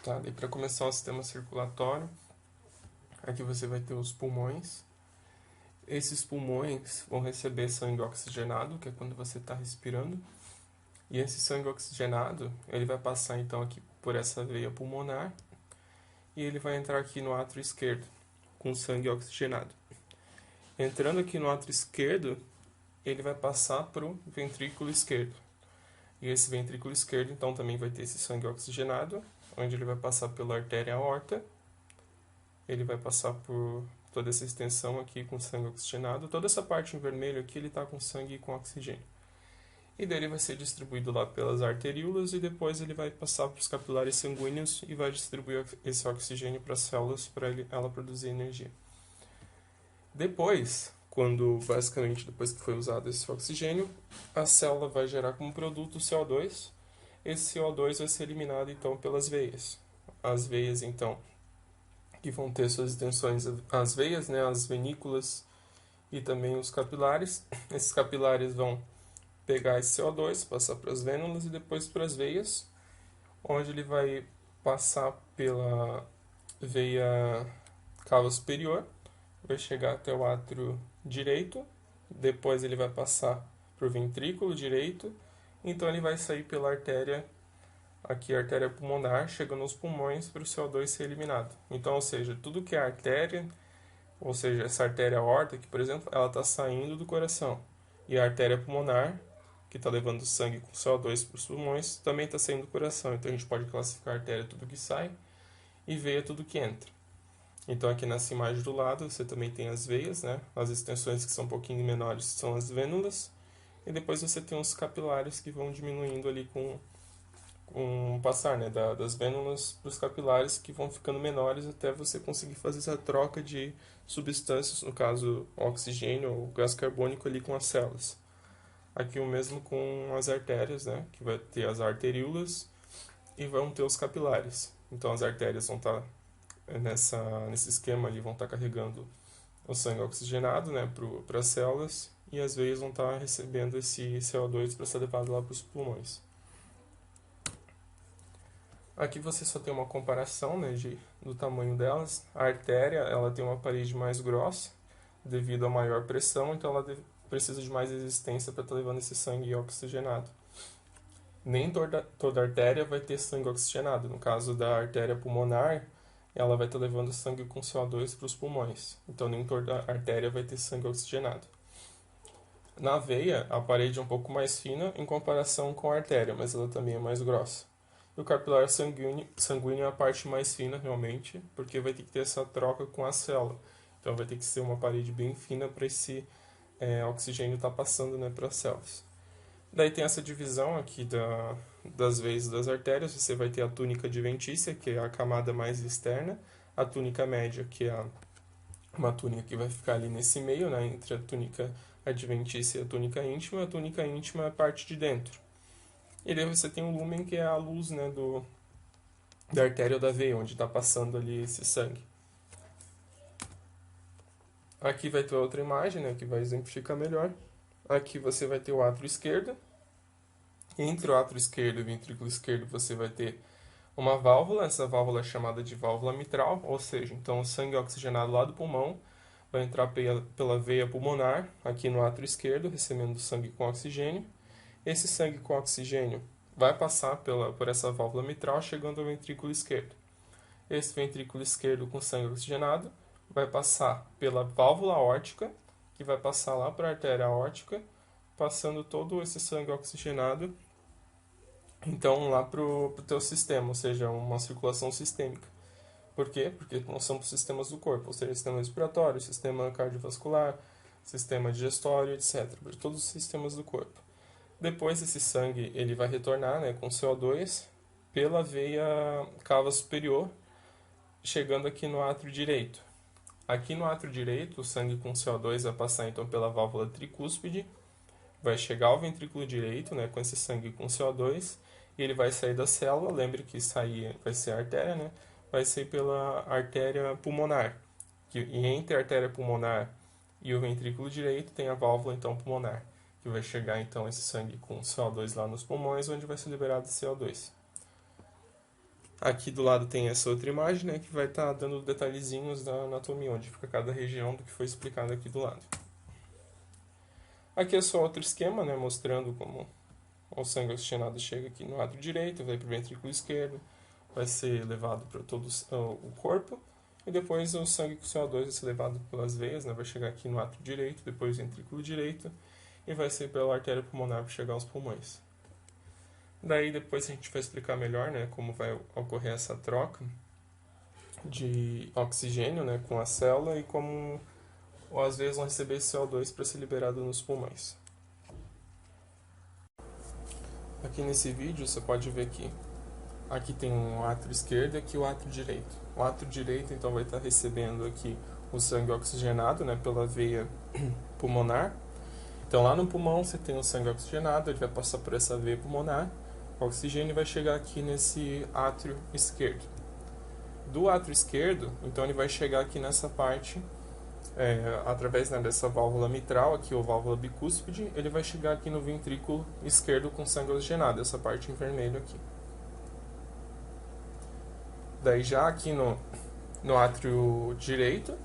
Tá, daí para começar o sistema circulatório, aqui você vai ter os pulmões. Esses pulmões vão receber sangue oxigenado, que é quando você está respirando. E esse sangue oxigenado, ele vai passar então aqui por essa veia pulmonar e ele vai entrar aqui no átrio esquerdo, com sangue oxigenado. Entrando aqui no átrio esquerdo, ele vai passar para o ventrículo esquerdo. E esse ventrículo esquerdo, então, também vai ter esse sangue oxigenado, onde ele vai passar pela artéria aorta. Ele vai passar por toda essa extensão aqui com sangue oxigenado. Toda essa parte em vermelho aqui, ele está com sangue com oxigênio. E daí ele vai ser distribuído lá pelas arteríolas e depois ele vai passar para os capilares sanguíneos e vai distribuir esse oxigênio para as células para ela produzir energia. Depois, basicamente depois que foi usado esse oxigênio, a célula vai gerar como produto o CO2. Esse CO2 vai ser eliminado então pelas veias. As veias então que vão ter suas extensões, as veias, né, as venículas e também os capilares. Esses capilares vão pegar esse CO2, passar para as vênulas e depois para as veias, onde ele vai passar pela veia cava superior, vai chegar até o átrio direito, depois ele vai passar para o ventrículo direito, então ele vai sair pela artéria, aqui a artéria pulmonar, chegando aos pulmões para o CO2 ser eliminado. Então, ou seja, tudo que é artéria, ou seja, essa artéria aorta aqui, por exemplo, ela está saindo do coração. E a artéria pulmonar, que está levando sangue com CO2 para os pulmões, também está saindo do coração. Então a gente pode classificar a artéria tudo que sai e veia tudo que entra. Então aqui nessa imagem do lado você também tem as veias, né? As extensões que são um pouquinho menores são as vênulas. E depois você tem os capilares que vão diminuindo ali com o passar, né? Das vênulas para os capilares que vão ficando menores até você conseguir fazer essa troca de substâncias, no caso oxigênio ou gás carbônico ali com as células. Aqui o mesmo com as artérias, né? Que vai ter as arteríolas e vão ter os capilares. Então as artérias vão estar nesse esquema ali, vão estar carregando o sangue oxigenado, né, para as células, e as veias vão estar recebendo esse CO2 para ser levado lá para os pulmões. Aqui você só tem uma comparação, né, do tamanho delas. A artéria, ela tem uma parede mais grossa devido à maior pressão, então ela precisa de mais resistência para estar levando esse sangue oxigenado. Nem toda artéria vai ter sangue oxigenado. No caso da artéria pulmonar, ela vai estar levando sangue com CO2 para os pulmões. Então nem toda artéria vai ter sangue oxigenado. Na veia, a parede é um pouco mais fina em comparação com a artéria, mas ela também é mais grossa. E o capilar sanguíneo é a parte mais fina, realmente, porque vai ter que ter essa troca com a célula. Então vai ter que ser uma parede bem fina para esse oxigênio estar passando, né, para as células. Daí tem essa divisão aqui das veias e das artérias. Você vai ter a túnica adventícia, que é a camada mais externa, a túnica média, que é uma túnica que vai ficar ali nesse meio, né, entre a túnica adventícia e a túnica íntima. A túnica íntima é a parte de dentro. E daí você tem o lúmen, que é a luz, né, da artéria ou da veia, onde está passando ali esse sangue. Aqui vai ter outra imagem, né, que vai exemplificar melhor. Aqui você vai ter o átrio esquerdo. Entre o átrio esquerdo e o ventrículo esquerdo você vai ter uma válvula. Essa válvula é chamada de válvula mitral, ou seja, então o sangue oxigenado lá do pulmão vai entrar pela veia pulmonar, aqui no átrio esquerdo, recebendo sangue com oxigênio. Esse sangue com oxigênio vai passar por essa válvula mitral, chegando ao ventrículo esquerdo. Esse ventrículo esquerdo com sangue oxigenado vai passar pela válvula aórtica, que vai passar lá para a artéria aórtica, passando todo esse sangue oxigenado, então lá para o teu sistema, ou seja, uma circulação sistêmica. Por quê? Porque nós somos sistemas do corpo, ou seja, sistema respiratório, sistema cardiovascular, sistema digestório, etc. Para todos os sistemas do corpo. Depois esse sangue ele vai retornar, né, com CO2 pela veia cava superior, chegando aqui no átrio direito. Aqui no átrio direito, o sangue com CO2 vai passar então pela válvula tricúspide, vai chegar ao ventrículo direito, né, com esse sangue com CO2, e ele vai sair da célula. Lembre que sair vai ser a artéria, né? Vai sair pela artéria pulmonar. E entre a artéria pulmonar e o ventrículo direito tem a válvula então pulmonar, que vai chegar então esse sangue com CO2 lá nos pulmões, onde vai ser liberado CO2. Aqui do lado tem essa outra imagem, né, que vai estar dando detalhezinhos da anatomia, onde fica cada região do que foi explicado aqui do lado. Aqui é só outro esquema, né, mostrando como o sangue oxigenado chega aqui no átrio direito, vai para o ventrículo esquerdo, vai ser levado para todo o corpo, e depois o sangue com CO2 vai ser levado pelas veias, né, vai chegar aqui no átrio direito, depois o ventrículo direito, e vai ser pela artéria pulmonar para chegar aos pulmões. Daí depois a gente vai explicar melhor, né, como vai ocorrer essa troca de oxigênio, né, com a célula e como às vezes vão receber esse CO2 para ser liberado nos pulmões. Aqui nesse vídeo você pode ver que aqui tem um átrio esquerdo e aqui o átrio direito. O átrio direito então vai estar recebendo aqui o sangue oxigenado, né, pela veia pulmonar. Então lá no pulmão você tem o sangue oxigenado, ele vai passar por essa veia pulmonar, o oxigênio vai chegar aqui nesse átrio esquerdo. Do átrio esquerdo, então ele vai chegar aqui nessa parte, através, né, dessa válvula mitral, aqui ou válvula bicúspide, ele vai chegar aqui no ventrículo esquerdo com sangue oxigenado, essa parte em vermelho aqui. Daí já aqui no átrio direito,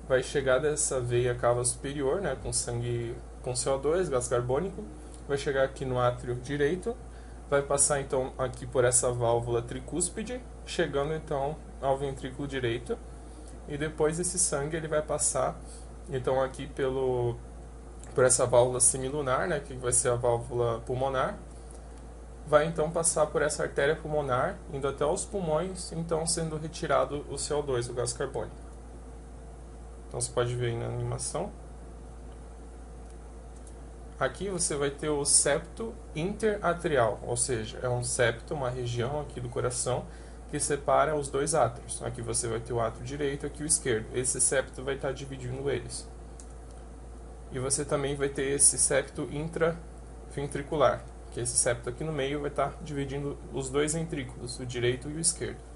vai chegar dessa veia cava superior, né, com sangue com CO2, gás carbônico, vai chegar aqui no átrio direito, vai passar então aqui por essa válvula tricúspide, chegando então ao ventrículo direito, e depois esse sangue ele vai passar então aqui por essa válvula semilunar, né, que vai ser a válvula pulmonar, vai então passar por essa artéria pulmonar, indo até os pulmões, então sendo retirado o CO2, o gás carbônico. Então você pode ver aí na animação. Aqui você vai ter o septo interatrial, ou seja, é um septo, uma região aqui do coração que separa os dois átrios. Aqui você vai ter o átrio direito e aqui o esquerdo. Esse septo vai estar dividindo eles. E você também vai ter esse septo intraventricular, que esse septo aqui no meio vai estar dividindo os dois ventrículos, o direito e o esquerdo.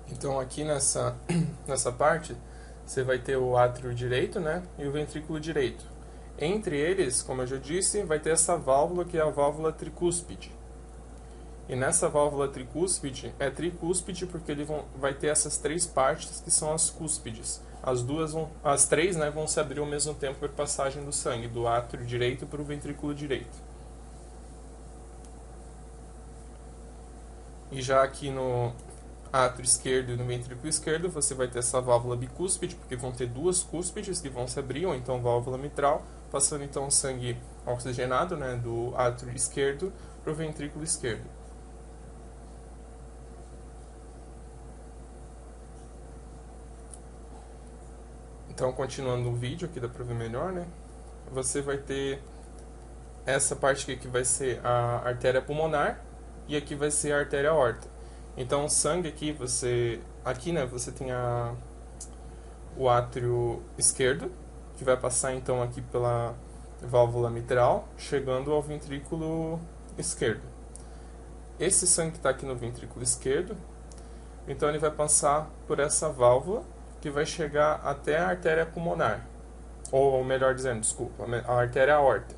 Então aqui nessa parte, você vai ter o átrio direito, né, e o ventrículo direito. Entre eles, como eu já disse, vai ter essa válvula que é a válvula tricúspide. E nessa válvula tricúspide, é tricúspide porque ele vai ter essas três partes que são as cúspides. As três, né, vão se abrir ao mesmo tempo por passagem do sangue, do átrio direito para o ventrículo direito. E já aqui no átrio esquerdo e no ventrículo esquerdo, você vai ter essa válvula bicúspide, porque vão ter duas cúspides que vão se abrir, ou então válvula mitral, passando então o sangue oxigenado, né, do átrio esquerdo para o ventrículo esquerdo. Então, continuando o vídeo, aqui dá para ver melhor, né? Você vai ter essa parte aqui que vai ser a artéria pulmonar e aqui vai ser a artéria aorta. Então, o sangue aqui, né, você tem o átrio esquerdo, que vai passar então aqui pela válvula mitral, chegando ao ventrículo esquerdo. Esse sangue que está aqui no ventrículo esquerdo, então ele vai passar por essa válvula, que vai chegar até a artéria pulmonar, ou melhor dizendo, desculpa, a artéria aorta.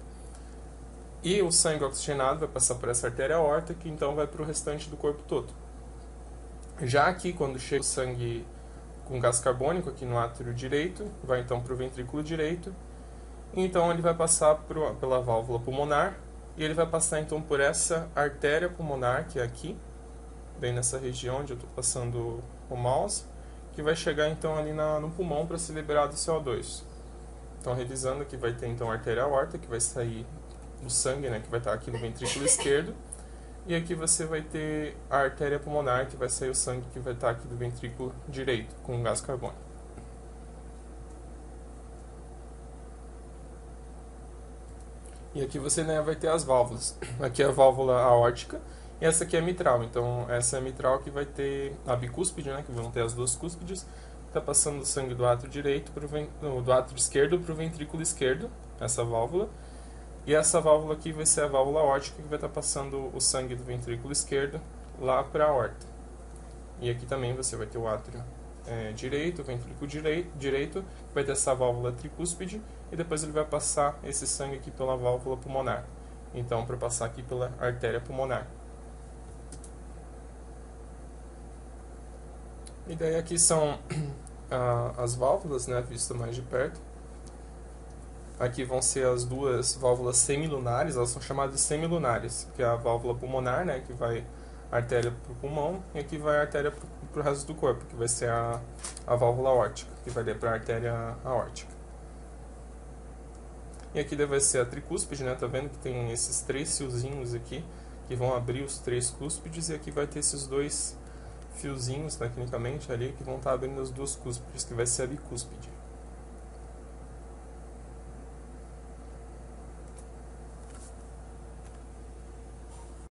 E o sangue oxigenado vai passar por essa artéria aorta, que então vai para o restante do corpo todo. Já aqui, quando chega o sangue com gás carbônico aqui no átrio direito, vai então para o ventrículo direito, e então ele vai passar pela válvula pulmonar, e ele vai passar então por essa artéria pulmonar, que é aqui, bem nessa região onde eu estou passando o mouse, que vai chegar então ali no pulmão para ser liberado o CO2. Então, revisando aqui, vai ter então a artéria aorta, que vai sair o sangue, né, que vai estar aqui no ventrículo esquerdo, e aqui você vai ter a artéria pulmonar, que vai sair o sangue que vai estar aqui do ventrículo direito, com gás carbônico. E aqui você, né, vai ter as válvulas. Aqui é a válvula aórtica, e essa aqui é a mitral. Então, essa é a mitral que vai ter a bicúspide, né, que vão ter as duas cúspides. Está passando o sangue do átrio direito do átrio esquerdo para o ventrículo esquerdo, essa válvula. E essa válvula aqui vai ser a válvula aórtica, que vai estar passando o sangue do ventrículo esquerdo lá para a aorta. E aqui também você vai ter o átrio direito, ventrículo direito, vai ter essa válvula tricúspide, e depois ele vai passar esse sangue aqui pela válvula pulmonar. Então, para passar aqui pela artéria pulmonar. E daí aqui são as válvulas, né, vista mais de perto. Aqui vão ser as duas válvulas semilunares, elas são chamadas de semilunares, que é a válvula pulmonar, né, que vai a artéria para o pulmão, e aqui vai a artéria para o resto do corpo, que vai ser a válvula aórtica, que vai dar para a artéria aórtica. E aqui vai ser a tricúspide, né, tá vendo que tem esses 3 fiozinhos aqui, que vão abrir os 3 cúspides, e aqui vai ter esses 2 fiozinhos, tecnicamente, ali, que vão estar abrindo as 2 cúspides, que vai ser a bicúspide.